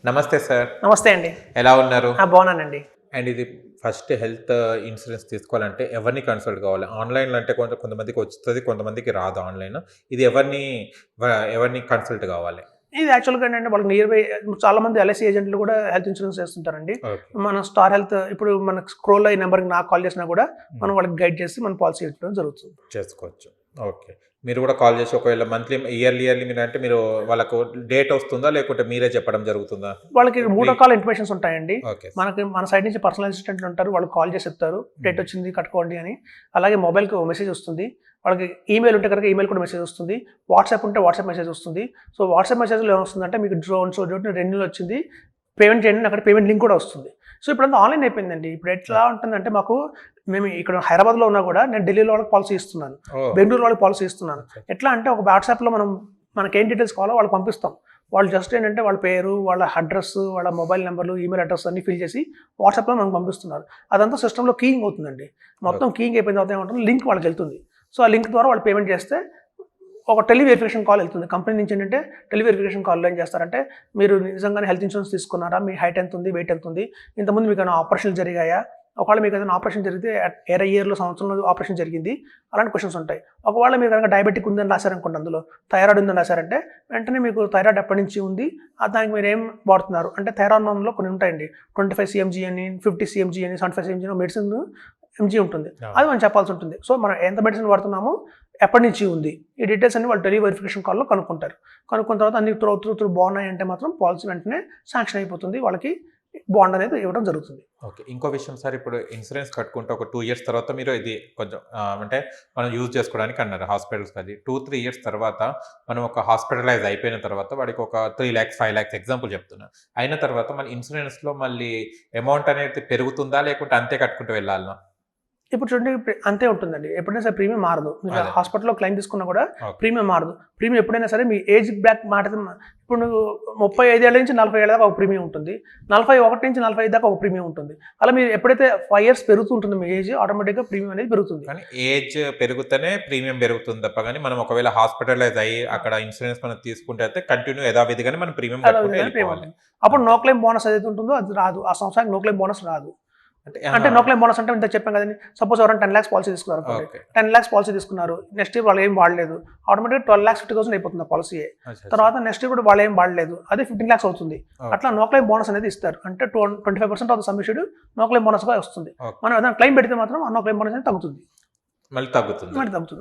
నమస్తే సార్. నమస్తే అండి. ఎలా ఉన్నారు? బాగున్నానండి. అండ్ ఇది ఫస్ట్ హెల్త్ ఇన్సూరెన్స్ తీసుకోవాలంటే ఎవరిని కన్సల్ట్ కావాలి? ఆన్‌లైన్‌లో అంటే కొంతమందికి వస్తది, కొంతమందికి రాదు ఆన్‌లైన్. ఇది ఎవరిని కన్సల్ట్ కావాలి? ఇది యాక్చువల్‌గా ఏంటంటే వాళ్ళకి నియర్ బై చాలా మంది ఎల్ఐసీ ఏజెంట్లు కూడా హెల్త్ ఇన్సూరెన్స్ చేస్తుంటారండి. ఓకే. మన స్టార్ హెల్త్ ఇప్పుడు మనకు స్క్రోల్‌లో ఈ నెంబర్‌కి నాకు కాల్ చేసినా కూడా మనం వాళ్ళకి గైడ్ చేసి మన పాలసీ ఇవ్వడం జరుగుతుంది. చేసుకోవచ్చు. ఓకే. మీరు కూడా కాల్ చేసి ఒకవేళ మంత్లీ ఇయర్లీ మీరంటే మీరు వాళ్ళకు డేట్ వస్తుందా? లేకుంటే మీరే చెప్పడం జరుగుతుందా? వాళ్ళకి 3 రకాల ఇన్ఫర్మేషన్స్ ఉంటాయండి. ఓకే. మన సైడ్ నుంచి పర్సనల్ అసిస్టెంట్లు ఉంటారు. వాళ్ళు కాల్ చేసి చెప్తారు డేట్ వచ్చింది కట్టుకోండి అని. అలాగే మొబైల్‌కి మెసేజ్ వస్తుంది. వాళ్ళకి ఈమెయిల్ ఉంటే కనుక ఈమెయిల్ కూడా మెసేజ్ వస్తుంది. వాట్సాప్ ఉంటే వాట్సాప్ మెసేజ్ వస్తుంది. సో వాట్సాప్ మెసేజ్‌లో ఏమొస్తుందంటే మీకు రెన్యూవల్ వచ్చింది. పేమెంట్ చేయండి అక్కడ పేమెంట్ లింక్ కూడా వస్తుంది. సో ఇప్పుడంతా ఆన్‌లైన్ అయిపోయిందండి. ఇప్పుడు ఎట్లా ఉంటుందంటే మేము ఇక్కడ హైదరాబాద్‌లో ఉన్నా కూడా నేను ఢిల్లీలో వాళ్ళకి పాలసీ ఇస్తున్నాను. బెంగళూరు వాళ్ళకి పాలసీ ఇస్తున్నాను. ఎట్లా అంటే ఒక వాట్సాప్‌లో మనకేం డీటెయిల్స్ కావాలో వాళ్ళకి పంపిస్తాం. వాళ్ళు జస్ట్ ఏంటంటే వాళ్ళ పేరు, వాళ్ళ అడ్రస్, వాళ్ళ మొబైల్ నెంబర్లు, ఈమెయిల్ అడ్రస్ అన్నీ ఫిల్ చేసి వాట్సాప్‌లో మనకు పంపిస్తున్నారు. అదంతా సిస్టమ్‌లో కీయింగ్ అవుతుందండి. మొత్తం కీయింగ్ అయిపోయిన తర్వాత ఏమంటుంది లింక్ వాళ్ళకి వెళ్తుంది. సో ఆ లింక్ ద్వారా వాళ్ళు పేమెంట్ చేస్తే ఒక టెలివెరిఫికేషన్ కాల్ వెళ్తుంది. కంపెనీ నుంచి ఏంటంటే టెలివెరిఫికేషన్ కాల్‌లో ఏం చేస్తారంటే మీరు నిజంగానే హెల్త్ ఇన్సూరెన్స్ తీసుకున్నారా? మీ హైట్ ఎంత ఉంది? వెయిట్ ఎంత ఉంది? ఇంతకుముందు మీకు ఏమైనా ఆపరేషన్లు జరిగాయా? ఒకవేళ మీకు ఏదైనా ఆపరేషన్ జరిగితే ఇయర్లో సంవత్సరంలో ఆపరేషన్ జరిగింది అలాంటి క్వశ్చన్స్ ఉంటాయి. ఒకవేళ మీరు కనుక డయాబెటిక్ ఉందని రాశారనుకోండి, అందులో థైరాయిడ్ ఉందని రాశారంటే వెంటనే మీకు థైరాయిడ్ ఎప్పటి నుంచి ఉంది, దానికి మీరు ఏం వాడుతున్నారు అంటే థైరాయిడ్ నామ్లో కొన్ని ఉంటాయండి. 25 cmg అని, 50 cmg అని, 75 cmg మెడిసిన్ ఎంజీ ఉంటుంది. అది మనం చెప్పాల్సి ఉంటుంది. సో మనం ఎంత మెడిసిన్ వాడుతున్నామో ఎప్పటి నుంచి ఉంది ఈ డీటెయిల్స్ అన్ని వాళ్ళు టెలివెరిఫికేషన్ కాల్లో కనుక్కుంటారు. కనుక్కున్న తర్వాత అన్ని త్రూ బాగున్నాయి అంటే మాత్రం పాలసీ వెంటనే శాంక్షన్ అయిపోతుంది. వాళ్ళకి బాండ్ అనేది ఇవ్వడం జరుగుతుంది. ఓకే. ఇంకో విషయం సార్, ఇప్పుడు ఇన్సూరెన్స్ కట్టుకుంటే ఒక 2 ఇయర్స్ తర్వాత మీరు ఇది కొంచెం అంటే మనం యూజ్ చేసుకోవడానికి అన్నారు హాస్పిటల్స్‌కి. అది 2-3 ఇయర్స్ తర్వాత మనం ఒక హాస్పిటలైజ్ అయిపోయిన తర్వాత వాడికి ఒక 3 lakhs 5 lakhs ఎగ్జాంపుల్ చెప్తున్నా. అయిన తర్వాత మళ్ళీ ఇన్సూరెన్స్‌లో మళ్ళీ అమౌంట్ అనేది పెరుగుతుందా? లేకుంటే అంతే కట్టుకుంటూ వెళ్ళాలా? ఇప్పుడు చూడండి అంతే ఉంటుందండి. ఎప్పుడైనా సరే ప్రీమియం మారదు. మీరు అదే. హాస్పిటల్‌లో క్లెయిమ్ తీసుకున్నా కూడా ఓకే. ప్రీమియం మారదు. ప్రీమియం ఎప్పుడైనా సరే మీ ఏజ్ బ్యాక్ ఇప్పుడు నువ్వు 35 ఏళ్ల నుంచి 40 ఏళ్ల దాకా ఒక ప్రీమియం ఉంటుంది. 41 నుంచి 45 దాకా ఒక ప్రీమియం ఉంటుంది. అలా మీరు ఎప్పుడైతే 5 years పెరుగుతూ ఉంటుంది మీ ఏజ్, ఆటోమేటిక్‌గా ప్రీమియం అనేది పెరుగుతుంది. కానీ ఏజ్ పెరుగుతూనే ప్రీమియం పెరుగుతుంది తప్ప గానీ మనం ఒకవేళ హాస్పిటలైజ్ అయ్యి అక్కడ ఇన్సూరెన్స్ మనం తీసుకుంటే అయితే కంటిన్యూ యథావిధిగానే మనం ప్రీమియం అలా కట్టుకుంటూ విధంగా ప్రీమియం వెళ్ళిపోవాలి. ఉంటుంది. అప్పుడు నో క్లెయిమ్ బోనస్ ఏదైతే ఉంటుందో అది రాదు. ఆ సంవత్సరానికి నో క్లెయిమ్ బోనస్ రాదు. అంటే నో క్లెయిమ్ బోనస్ అంటే ఇంత చెప్పాం కదండి. సపోజ్ ఎవరైనా 10 lakhs పాలసీ తీసుకున్నారు అనుకోండి. ఓకే. 10 lakhs పాలసీ తీసుకున్నారు. నెక్స్ట్ ఇయర్ వాళ్ళు ఏం వాడలేదు. ఆటోమేటిక్‌గా 12,50,000 అయిపోతుంది ఆ పాలసీ. అచ్చా. తర్వాత నెక్స్ట్ ఇయర్ కూడా వాళ్ళు ఏం వాడలేదు. అదే 15 lakhs అవుతుంది. ఓకే. అట్లా నో క్లెయిమ్ బోనస్ అనేది ఇస్తారు. అంటే 25% of the sum issued no claim బోనస్‌గా వస్తుంది. ఓకే. మనం ఏదైనా క్లెయిమ్ పెడితే మాత్రం ఆ నో క్లెయిమ్ బోనస్ అనేది తగ్గుతుంది. మళ్ళీ తగ్గుతుంది.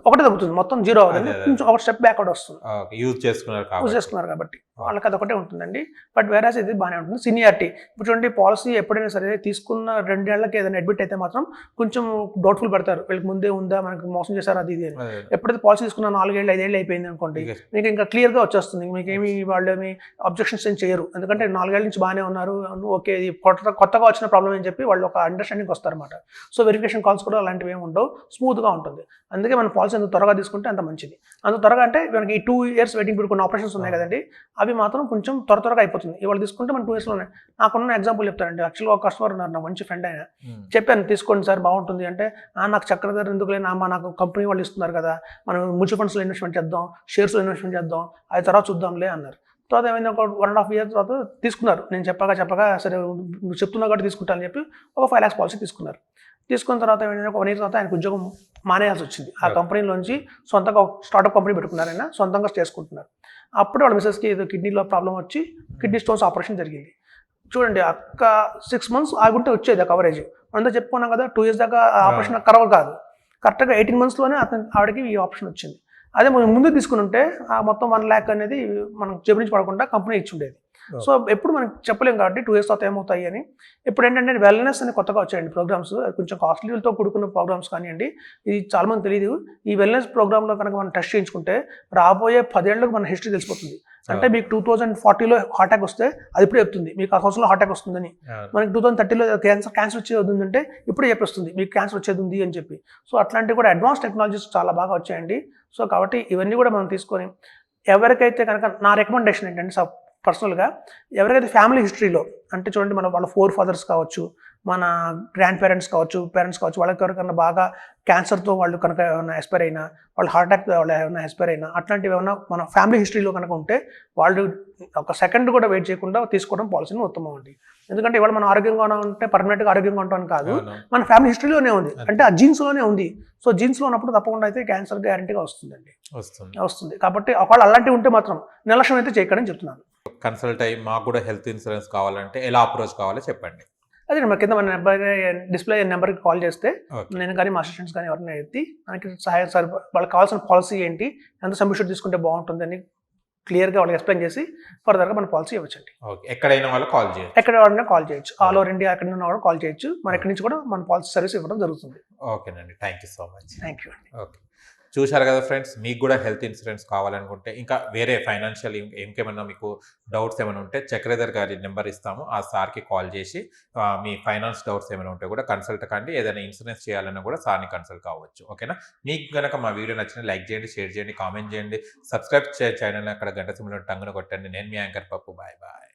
ఒకటే తగ్గుతుంది. మొత్తం జీరో అవ్వదండి. అదే. కొంచెం ఒక స్టెప్ బ్యాక్వర్డ్ వస్తుంది. ఓకే. యూజ్ చేసుకున్నారు యూజ్ కాబట్టి. చేసుకున్నారు కాబట్టి వాళ్ళకి అదొకటే ఉంటుందండి. బట్ వేరేస్ ఇది బాగానే ఉంటుంది. సీనియారిటీ ఇప్పుడు చూడండి పాలసీ ఎప్పుడైనా సరే తీసుకున్న 2 ఏళ్లకి ఏదైనా అడ్మిట్ అయితే మాత్రం కొంచెం డౌట్ఫుల్ పెడతారు. వీళ్ళకి ముందే ఉందా, మనకి మోసం చేశారు అది ఇది అని. అదే. ఎప్పుడైతే పాలసీ తీసుకున్న 4 ఏళ్ళు 5 ఏళ్ళు అయిపోయింది అనుకోండి, ఇక మీకు ఇంకా క్లియర్‌గా వచ్చేస్తుంది. మీకేమి వాళ్ళేమి అబ్జెక్షన్స్ ఏం చేయరు. ఎందుకంటే 4 ఏళ్ల నుంచి బాగానే ఉన్నారు. ఓకే ఇది కొత్తగా వచ్చిన ప్రాబ్లమ్ అని చెప్పి వాళ్ళు ఒక అండర్స్టాండింగ్ వస్తారన్నమాట. సో వెరిఫికేషన్ కాల్స్ కూడా అలాంటివి ఏమి ఉండవు. స్మూత్‌గా ఉంటుంది. అందుకే మనం పాలసీ ఎంత త్వరగా తీసుకుంటే అంత మంచిది. అంత త్వరగా అంటే మనకి ఈ 2 years వెయిటింగ్ పీరియడ్ కొన్ని ఆపరేషన్స్ ఉన్నాయి కదండి, అవి మాత్రం కొంచెం త్వరగా అయిపోతుంది. ఇవాళ తీసుకుంటే మనం 2 yearsలోనే. నాకున్న ఎగ్జాంపుల్ చెప్తానండి. యాక్చువల్‌గా ఒక కస్టమర్ ఉన్నారు, నా మంచి ఫ్రెండ్ ఆయన. చెప్పాను తీసుకోండి సార్ బాగుంటుంది అంటే, నాకు చక్రధర్ ఎందుకులే నాకు కంపెనీ వాళ్ళు ఇస్తున్నారు కదా, మనం మ్యూచువల్ ఫండ్స్లో ఇన్వెస్ట్మెంట్ చేద్దాం, షేర్స్లో ఇన్వెస్ట్మెంట్ చేద్దాం, అది తర్వాత చూద్దాంలే అన్నారు. తర్వాత ఏమైంది, ఒక 1.5 years తర్వాత తీసుకున్నారు. నేను చెప్పగా సరే నువ్వు చెప్తున్నావు కాబట్టి తీసుకుంటానని చెప్పి ఒక 5 lakhs పాలసీ తీసుకున్నారు. తీసుకున్న తర్వాత ఏమైంది, ఒక 1 year తర్వాత ఆయనకు ఉద్యోగం మానేయాల్సి వచ్చింది. ఆ కంపెనీలోంచి సొంతంగా ఒక స్టార్టప్ కంపెనీ పెట్టుకున్నారు. ఆయన సొంతంగా చేసుకుంటున్నారు. అప్పుడు వాళ్ళ మిసెస్కి ఏదో కిడ్నీలో ప్రాబ్లం వచ్చి కిడ్నీ స్టోన్స్ ఆపరేషన్ జరిగింది. చూడండి 6 months ఆగుంటే వచ్చేది ఆ కవరేజ్. అంతా చెప్పుకున్నాం కదా 2 years దాకా ఆపరేషన్ కవర్ కాదు. కరెక్ట్గా 18 monthsలోనే ఆవిడకి ఈ ఆపరేషన్ వచ్చింది. అదే మనం ముందు తీసుకుని ఉంటే ఆ మొత్తం 1 lakh అనేది మనం జేబు నుంచి పడకుండా కంపెనీ ఇచ్చి ఉండేది. సో ఎప్పుడు మనం చెప్పలేం కాబట్టి 2 years తర్వాత ఏమవుతాయి అని. ఇప్పుడు ఏంటంటే వెల్నెస్ అని కొత్తగా వచ్చాయండి ప్రోగ్రామ్స్. కొంచెం కాస్ట్లీలతో కూడుకున్న ప్రోగ్రామ్స్ కానివ్వండి. ఇది చాలా మంది తెలియదు. ఈ వెల్నెస్ ప్రోగ్రామ్లో కనుక మనం టెస్ట్ చేయించుకుంటే రాబోయే 10 ఏళ్ళకు మన హిస్టరీ తెలిసిపోతుంది. అంటే మీకు 2040లో హార్ట్ అటాక్ వస్తే అది ఇప్పుడే చెప్తుంది మీకు ఆ సంవత్సరంలో హార్ట్ అటాక్ వస్తుందని. మనకి 2030లో క్యాన్సర్ వచ్చేది ఉందంటే ఇప్పుడే చెప్పేస్తుంది మీకు క్యాన్సర్ వచ్చేది ఉంది అని చెప్పి. సో అట్లాంటివి కూడా అడ్వాన్స్ టెక్నాలజీస్ చాలా బాగా వచ్చాయండి. సో కాబట్టి ఇవన్నీ కూడా మనం తీసుకొని ఎవరికైతే కనుక నా రికమెండేషన్ ఏంటంటే పర్సనల్గా ఎవరికైతే ఫ్యామిలీ హిస్టరీలో అంటే చూడండి మన వాళ్ళ 4 ఫాదర్స్ కావచ్చు, మన గ్రాండ్ పేరెంట్స్ కావచ్చు వాళ్ళకి ఎవరికైనా బాగా క్యాన్సర్తో వాళ్ళు కనుక ఏమైనా ఎక్స్పైర్ అయినా, వాళ్ళు హార్ట్ అటాక్ వాళ్ళు ఏమైనా ఎక్స్పైర్ అయినా, అట్లాంటివి ఏమైనా మన ఫ్యామిలీ హిస్టరీలో కనుక ఉంటే వాళ్ళు ఒక సెకండ్ కూడా వెయిట్ చేయకుండా తీసుకోవడం పాలసీని ఉత్తమం అండి. ఎందుకంటే ఇవాళ మనం ఆరోగ్యంగా ఉంటే పర్మనెంట్గా ఆరోగ్యంగా ఉంటామని కాదు, మన ఫ్యామిలీ హిస్టరీలోనే ఉంది, అంటే ఆ జీన్స్లోనే ఉంది. సో జీన్స్లో ఉన్నప్పుడు తప్పకుండా అయితే క్యాన్సర్ గ్యారంటీగా వస్తుంది. కాబట్టి ఒకవేళ అలాంటివి ఉంటే మాత్రం నిర్లక్ష్యం అయితే చేయకండి చెప్తున్నాను. కన్సల్ట్ అయ్యి మాకు కూడా హెల్త్ ఇన్సూరెన్స్ కావాలంటే ఎలా అప్రోచ్ కావాలో చెప్పండి. అదే మన కింద మన నెంబర్ డిస్ప్లే నెంబర్కి కాల్ చేస్తే నేను కానీ మా అసిస్టెంట్స్ కానీ ఎవరైనా ఎత్తి మనకి సహాయం సార్ వాళ్ళకి కావాల్సిన పాలసీ ఏంటి, ఎంత సబ్మిషన్ తీసుకుంటే బాగుంటుంది అని క్లియర్గా వాళ్ళకి ఎక్స్ప్లెయిన్ చేసి ఫర్దర్గా మన పాలసీ ఇవ్వచ్చండి. ఎక్కడైనా వాళ్ళు కాల్ చేయొచ్చు, ఎక్కడ వాళ్ళైనా కాల్ చేయొచ్చు, ఆల్ ఓవర్ ఇండియా ఎక్కడ ఉన్న వాళ్ళు కాల్ చేయొచ్చు. మన ఎక్కడి నుంచి కూడా మన పాలసీ సర్వీస్ ఇవ్వడం జరుగుతుంది. ఓకేనండి, thank you so much. Thank you అండి. ఓకే, చూశారు కదా ఫ్రెండ్స్, మీకు కూడా హెల్త్ ఇన్సూరెన్స్ కావాలనుకుంటే ఇంకా వేరే ఫైనాన్షియల్ ఇంకేమైనా మీకు డౌట్స్ ఏమైనా ఉంటే చక్రధర్ గారి నెంబర్ ఇస్తాము, ఆ సార్కి కాల్ చేసి మీ ఫైనాన్స్ డౌట్స్ ఏమైనా ఉంటే కూడా కన్సల్ట్ కండి. ఏదైనా ఇన్సూరెన్స్ చేయాలన్నా కూడా సార్ని కన్సల్ట్ కావచ్చు. ఓకేనా? మీకు కనుక మా వీడియో నచ్చిన లైక్ చేయండి, షేర్ చేయండి, కామెంట్ చేయండి, సబ్స్క్రైబ్ ఛానల్ అక్కడ గంట సింబల్ టంగున కొట్టండి. నేను మీ యాంకర్ పప్పు. Bye bye.